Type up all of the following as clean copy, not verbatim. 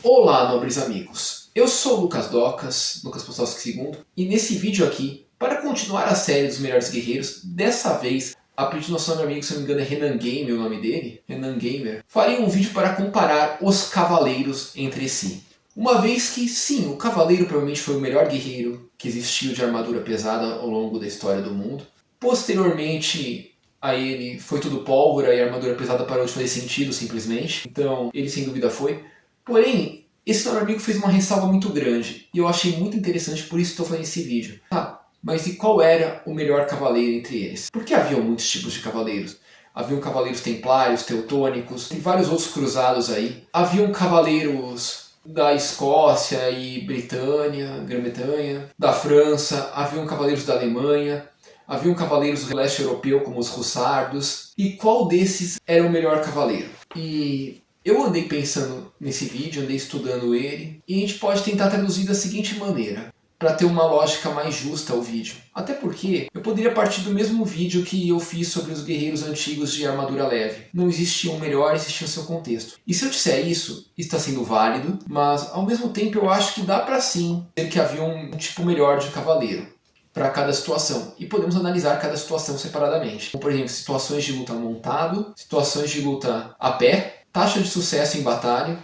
Olá, nobres amigos! Eu sou o Lucas Docas, Lucas Postowski II, e nesse vídeo aqui, para continuar a série dos melhores guerreiros, dessa vez, a pedido do nosso amigo, se não me engano é Renan Gamer o nome dele, Renan Gamer, farei um vídeo para comparar os cavaleiros entre si. Uma vez que, sim, o cavaleiro provavelmente foi o melhor guerreiro que existiu de armadura pesada ao longo da história do mundo. Posteriormente a ele foi tudo pólvora e a armadura pesada parou de fazer sentido simplesmente, então ele sem dúvida foi. Porém, esse meu amigo fez uma ressalva muito grande, e eu achei muito interessante, por isso estou fazendo esse vídeo. Tá, mas e qual era o melhor cavaleiro entre eles? Porque havia muitos tipos de cavaleiros. Haviam cavaleiros templários, teutônicos, e vários outros cruzados aí. Haviam cavaleiros da Escócia e Grã-Bretanha, da França, haviam cavaleiros da Alemanha, haviam cavaleiros do leste europeu como os Hussardos. E qual desses era o melhor cavaleiro? E eu andei pensando nesse vídeo, andei estudando ele, e a gente pode tentar traduzir da seguinte maneira, para ter uma lógica mais justa ao vídeo. Até porque eu poderia partir do mesmo vídeo que eu fiz sobre os guerreiros antigos de armadura leve. Não existia um melhor, existia o seu contexto. E se eu disser isso, está sendo válido, mas ao mesmo tempo eu acho que dá para sim dizer que havia um tipo melhor de cavaleiro para cada situação. E podemos analisar cada situação separadamente. Como, por exemplo, situações de luta montado, situações de luta a pé, taxa de sucesso em batalha,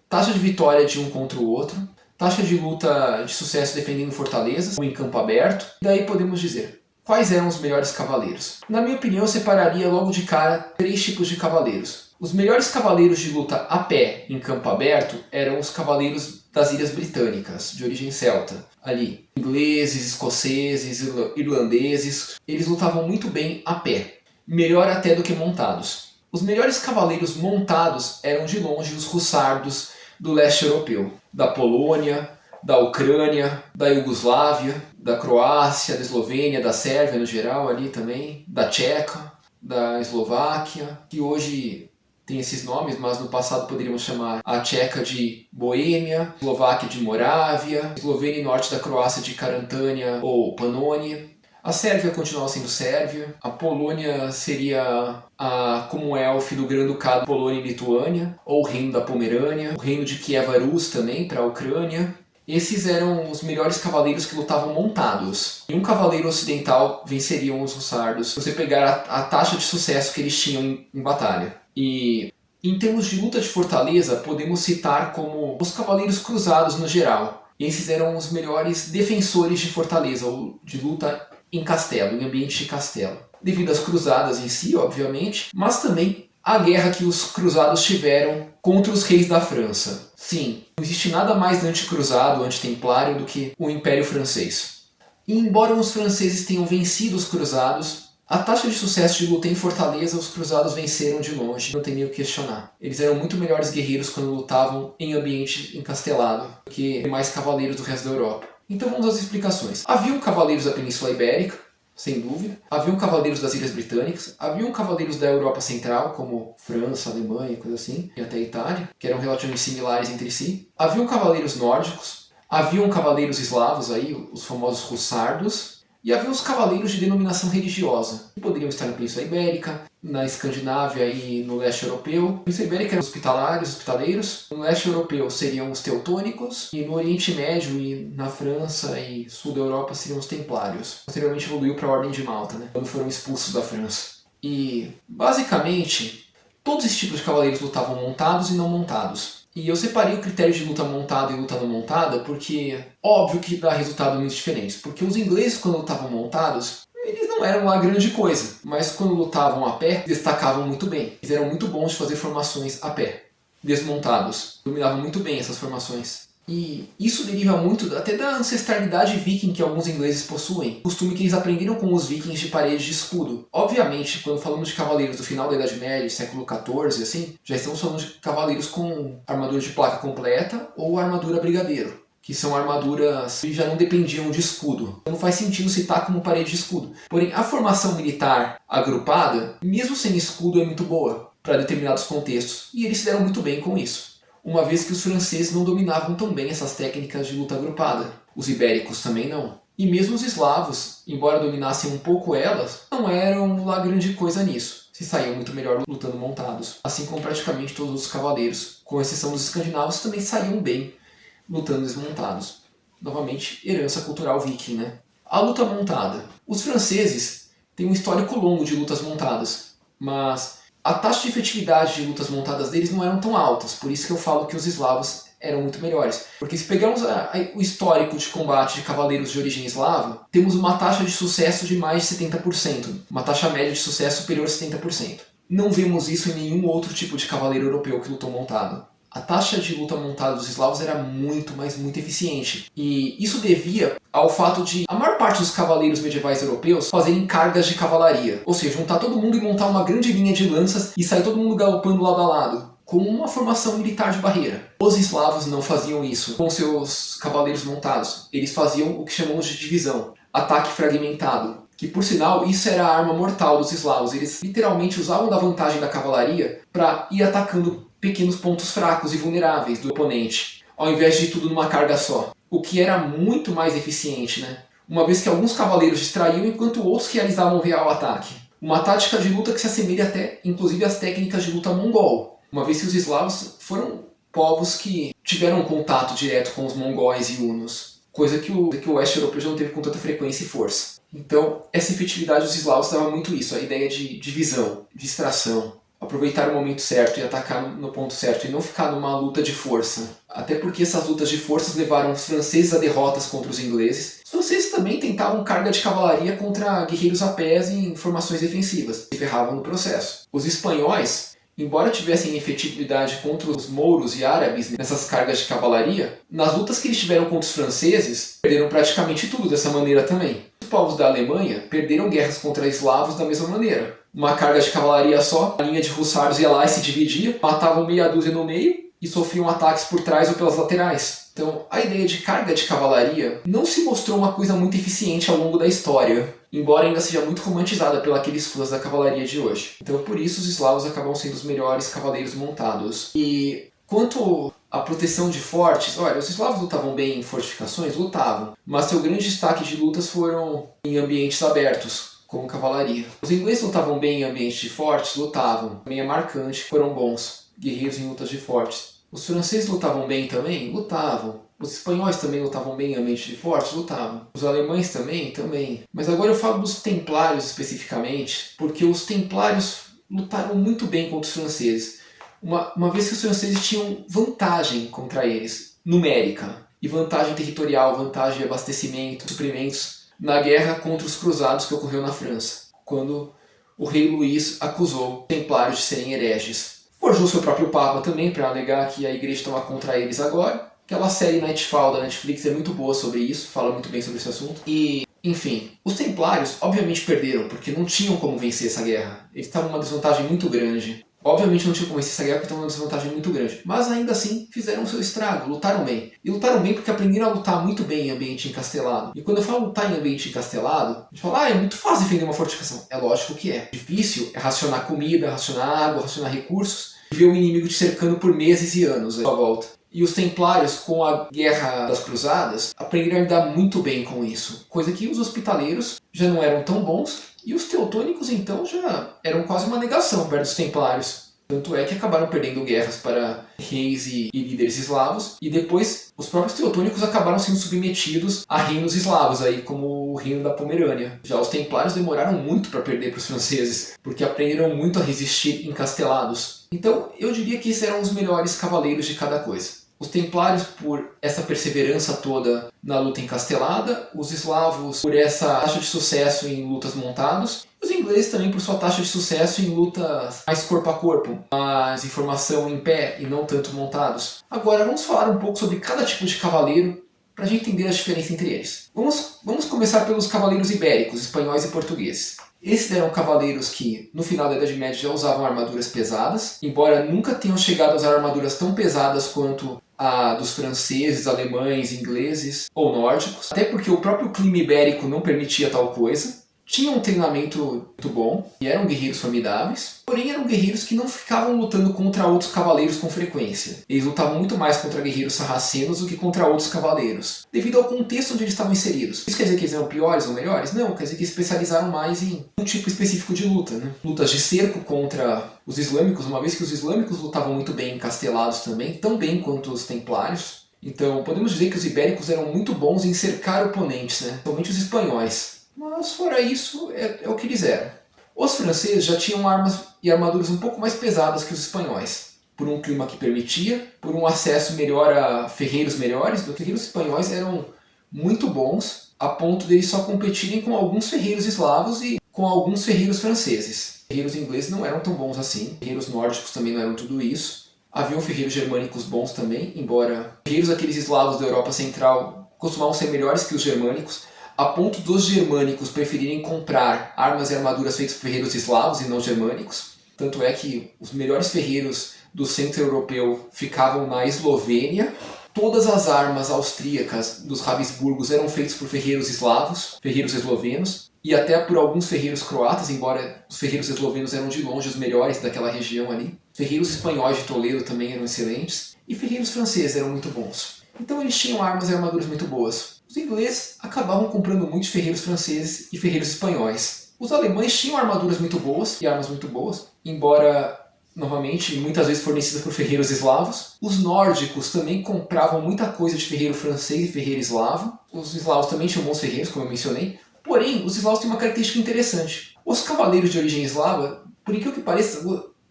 taxa de vitória de um contra o outro, taxa de luta de sucesso defendendo fortalezas ou em campo aberto. E daí podemos dizer quais eram os melhores cavaleiros. Na minha opinião, eu separaria logo de cara 3 tipos de cavaleiros. Os melhores cavaleiros de luta a pé em campo aberto eram os cavaleiros das Ilhas Britânicas, de origem celta. Ali, ingleses, escoceses, irlandeses, eles lutavam muito bem a pé, melhor até do que montados. Os melhores cavaleiros montados eram de longe os Hussardos do leste europeu, da Polônia, da Ucrânia, da Iugoslávia, da Croácia, da Eslovênia, da Sérvia no geral ali também, da Tcheca, da Eslováquia, que hoje tem esses nomes, mas no passado poderíamos chamar a Tcheca de Boêmia, Eslováquia de Morávia, Eslovênia e norte da Croácia de Carantânia ou Panônia. A Sérvia continuava sendo Sérvia, a Polônia seria a Commonwealth do Grã-Ducado Polônia e Lituânia, ou o Reino da Pomerânia, o Reino de Kiev-Rus também para a Ucrânia. Esses eram os melhores cavaleiros que lutavam montados. E um cavaleiro ocidental venceriam os Hussardos se você pegar a taxa de sucesso que eles tinham em batalha. E em termos de luta de fortaleza, podemos citar como os cavaleiros cruzados no geral. E esses eram os melhores defensores de fortaleza, ou de luta em castelo, em ambiente de castelo. Devido às cruzadas em si, obviamente, mas também a guerra que os cruzados tiveram contra os reis da França. Sim, não existe nada mais anticruzado, antitemplário do que o Império Francês. E embora os franceses tenham vencido os cruzados, a taxa de sucesso de luta em fortaleza os cruzados venceram de longe, não tem nem o que questionar. Eles eram muito melhores guerreiros quando lutavam em ambiente encastelado do que demais cavaleiros do resto da Europa. Então vamos às explicações. Haviam cavaleiros da Península Ibérica, sem dúvida. Haviam cavaleiros das Ilhas Britânicas. Haviam cavaleiros da Europa Central, como França, Alemanha, coisa assim, e até Itália, que eram relativamente similares entre si. Haviam cavaleiros nórdicos. Haviam cavaleiros eslavos aí, os famosos Hussardos. E havia os cavaleiros de denominação religiosa, que poderiam estar na Península Ibérica, na Escandinávia e no leste europeu. Na Península Ibérica eram os hospitaleiros. No leste europeu seriam os teutônicos. E no Oriente Médio e na França e sul da Europa seriam os templários. Posteriormente evoluiu para a Ordem de Malta, né, quando foram expulsos da França. E, basicamente, todos esses tipos de cavaleiros lutavam montados e não montados. E eu separei o critério de luta montada e luta não montada porque, óbvio que dá resultados muito diferentes. Porque os ingleses, quando lutavam montados, eles não eram lá grande coisa. Mas quando lutavam a pé, destacavam muito bem. Eles eram muito bons de fazer formações a pé, desmontados. Dominavam muito bem essas formações. E isso deriva muito até da ancestralidade viking que alguns ingleses possuem. Costume que eles aprenderam com os vikings de parede de escudo. Obviamente, quando falamos de cavaleiros do final da Idade Média, século XIV, assim, já estamos falando de cavaleiros com armadura de placa completa ou armadura brigadeiro, que são armaduras que já não dependiam de escudo. Então não faz sentido citar como parede de escudo. Porém, a formação militar agrupada, mesmo sem escudo, é muito boa para determinados contextos. E eles se deram muito bem com isso, uma vez que os franceses não dominavam tão bem essas técnicas de luta agrupada. Os ibéricos também não. E mesmo os eslavos, embora dominassem um pouco elas, não eram lá grande coisa nisso. se saíam muito melhor lutando montados, assim como praticamente todos os cavaleiros, com exceção dos escandinavos, também saíam bem lutando desmontados. Novamente, herança cultural viking, né? A luta montada. Os franceses têm um histórico longo de lutas montadas, mas a taxa de efetividade de lutas montadas deles não eram tão altas, por isso que eu falo que os eslavos eram muito melhores. Porque se pegarmos o histórico de combate de cavaleiros de origem eslava, temos uma taxa de sucesso de mais de 70%, uma taxa média de sucesso superior a 70%. Não vemos isso em nenhum outro tipo de cavaleiro europeu que lutou montado. A taxa de luta montada dos eslavos era muito, mas muito eficiente. E isso devia ao fato de a maior parte dos cavaleiros medievais europeus fazerem cargas de cavalaria. Ou seja, juntar todo mundo e montar uma grande linha de lanças e sair todo mundo galopando lado a lado, como uma formação militar de barreira. Os eslavos não faziam isso com seus cavaleiros montados. Eles faziam o que chamamos de divisão, ataque fragmentado. Que, por sinal, isso era a arma mortal dos eslavos. Eles literalmente usavam da vantagem da cavalaria para ir atacando pequenos pontos fracos e vulneráveis do oponente, ao invés de tudo numa carga só. O que era muito mais eficiente, né? Uma vez que alguns cavaleiros distraíam enquanto outros realizavam o real ataque. Uma tática de luta que se assemelha até, inclusive, às técnicas de luta mongol. Uma vez que os eslavos foram povos que tiveram contato direto com os mongóis e hunos, coisa que o oeste europeu já não teve com tanta frequência e força. Então, essa efetividade dos eslavos dava muito isso, a ideia de divisão, distração, aproveitar o momento certo e atacar no ponto certo, e não ficar numa luta de força. Até porque essas lutas de forças levaram os franceses a derrotas contra os ingleses. Os franceses também tentavam carga de cavalaria contra guerreiros a pés em formações defensivas, e ferravam no processo. Os espanhóis, embora tivessem efetividade contra os mouros e árabes nessas cargas de cavalaria, nas lutas que eles tiveram contra os franceses, perderam praticamente tudo dessa maneira também. Os povos da Alemanha perderam guerras contra eslavos da mesma maneira. Uma carga de cavalaria só, a linha de hussários ia lá e se dividia, matavam meia dúzia no meio e sofriam ataques por trás ou pelas laterais. Então, a ideia de carga de cavalaria não se mostrou uma coisa muito eficiente ao longo da história, embora ainda seja muito romantizada pelos fãs da cavalaria de hoje. Então, por isso, os eslavos acabam sendo os melhores cavaleiros montados. E quanto à proteção de fortes, olha, os eslavos lutavam bem em fortificações? Lutavam, mas seu grande destaque de lutas foram em ambientes abertos, como cavalaria. Os ingleses lutavam bem em ambientes de fortes? Lutavam. Também é marcante, foram bons guerreiros em lutas de fortes. Os franceses lutavam bem também? Lutavam. Os espanhóis também lutavam bem em ambientes de fortes? Lutavam. Os alemães também? Também. Mas agora eu falo dos templários especificamente, porque os templários lutaram muito bem contra os franceses. Uma vez que os franceses tinham vantagem contra eles, numérica, e vantagem territorial, vantagem de abastecimento, suprimentos, na guerra contra os cruzados que ocorreu na França, quando o rei Luís acusou os templários de serem hereges. Forjou seu próprio papa também para alegar que a igreja estava contra eles agora. Aquela série Nightfall da Netflix é muito boa sobre isso, fala muito bem sobre esse assunto. E, enfim, os templários obviamente perderam, porque não tinham como vencer essa guerra. Eles estavam numa desvantagem muito grande. Obviamente não tinham como vencer essa guerra porque estavam numa desvantagem muito grande. Mas ainda assim fizeram o seu estrago, lutaram bem. E lutaram bem porque aprenderam a lutar muito bem em ambiente encastelado. E quando eu falo lutar em ambiente encastelado, a gente fala, é muito fácil defender uma fortificação. É lógico que é. Difícil é racionar comida, racionar água, racionar recursos, e ver o inimigo te cercando por meses e anos à sua volta. E os templários, com a Guerra das Cruzadas, aprenderam a lidar muito bem com isso. Coisa que os hospitaleiros já não eram tão bons, e os teutônicos então já eram quase uma negação perto dos templários. Tanto é que acabaram perdendo guerras para reis e líderes eslavos, e depois os próprios teutônicos acabaram sendo submetidos a reinos eslavos, aí, como o reino da Pomerânia. Já os templários demoraram muito para perder para os franceses, porque aprenderam muito a resistir encastelados. Então eu diria que esses eram os melhores cavaleiros de cada coisa. Os templários por essa perseverança toda na luta encastelada, os eslavos por essa taxa de sucesso em lutas montados, os ingleses também por sua taxa de sucesso em lutas mais corpo a corpo, mais em formação em pé e não tanto montados. Agora vamos falar um pouco sobre cada tipo de cavaleiro para a gente entender a diferença entre eles. Vamos começar pelos cavaleiros ibéricos, espanhóis e portugueses. Esses eram cavaleiros que, no final da Idade Média, já usavam armaduras pesadas, embora nunca tenham chegado a usar armaduras tão pesadas quanto a dos franceses, alemães, ingleses ou nórdicos, até porque o próprio clima ibérico não permitia tal coisa. tinham um treinamento muito bom e eram guerreiros formidáveis, porém eram guerreiros que não ficavam lutando contra outros cavaleiros com frequência. Eles lutavam muito mais contra guerreiros sarracenos do que contra outros cavaleiros, devido ao contexto onde eles estavam inseridos. Isso quer dizer que eles eram piores ou melhores? Não, quer dizer que eles especializaram mais em um tipo específico de luta, né? Lutas de cerco contra os islâmicos, uma vez que os islâmicos lutavam muito bem encastelados também, tão bem quanto os templários. Então podemos dizer que os ibéricos eram muito bons em cercar oponentes, né? Principalmente os espanhóis. Mas fora isso, é o que eles eram. Os franceses já tinham armas e armaduras um pouco mais pesadas que os espanhóis, por um clima que permitia, por um acesso melhor a ferreiros melhores. Os ferreiros espanhóis eram muito bons, a ponto de eles só competirem com alguns ferreiros eslavos e com alguns ferreiros franceses. Ferreiros ingleses não eram tão bons assim, ferreiros nórdicos também não eram tudo isso. Haviam ferreiros germânicos bons também, embora ferreiros aqueles eslavos da Europa Central costumavam ser melhores que os germânicos, a ponto dos germânicos preferirem comprar armas e armaduras feitas por ferreiros eslavos e não germânicos. Tanto é que os melhores ferreiros do centro europeu ficavam na Eslovênia. Todas as armas austríacas dos Habsburgos eram feitas por ferreiros eslavos, ferreiros eslovenos, e até por alguns ferreiros croatas, embora os ferreiros eslovenos eram de longe os melhores daquela região ali. Ferreiros espanhóis de Toledo também eram excelentes, e ferreiros franceses eram muito bons. Então eles tinham armas e armaduras muito boas. Os ingleses acabavam comprando muitos ferreiros franceses e ferreiros espanhóis. Os alemães tinham armaduras muito boas e armas muito boas, embora, novamente, muitas vezes fornecidas por ferreiros eslavos. Os nórdicos também compravam muita coisa de ferreiro francês e ferreiro eslavo. Os eslavos também tinham bons ferreiros, como eu mencionei. Porém, os eslavos têm uma característica interessante. Os cavaleiros de origem eslava, por incrível que pareça,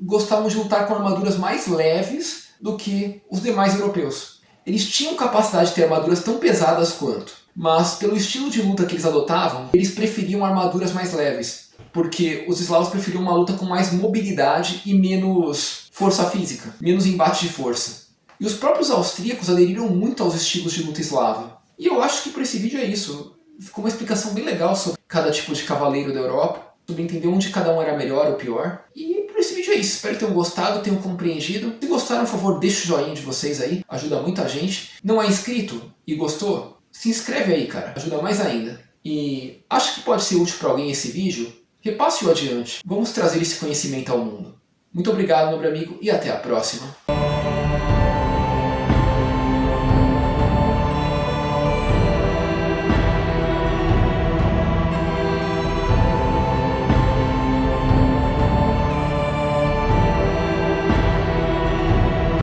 gostavam de lutar com armaduras mais leves do que os demais europeus. Eles tinham capacidade de ter armaduras tão pesadas quanto, mas pelo estilo de luta que eles adotavam, eles preferiam armaduras mais leves, porque os eslavos preferiam uma luta com mais mobilidade e menos força física, menos embate de força. E os próprios austríacos aderiram muito aos estilos de luta eslava. E eu acho que por esse vídeo é isso. Ficou uma explicação bem legal sobre cada tipo de cavaleiro da Europa, sobre entender onde cada um era melhor ou pior. E por esse vídeo é isso. Espero que tenham gostado, tenham compreendido. Se gostaram, por favor, deixa o joinha de vocês aí. Ajuda muita gente. Não é inscrito e gostou? Se inscreve aí, cara. Ajuda mais ainda. E acho que pode ser útil para alguém esse vídeo? Repasse-o adiante. Vamos trazer esse conhecimento ao mundo. Muito obrigado, nobre amigo, e até a próxima.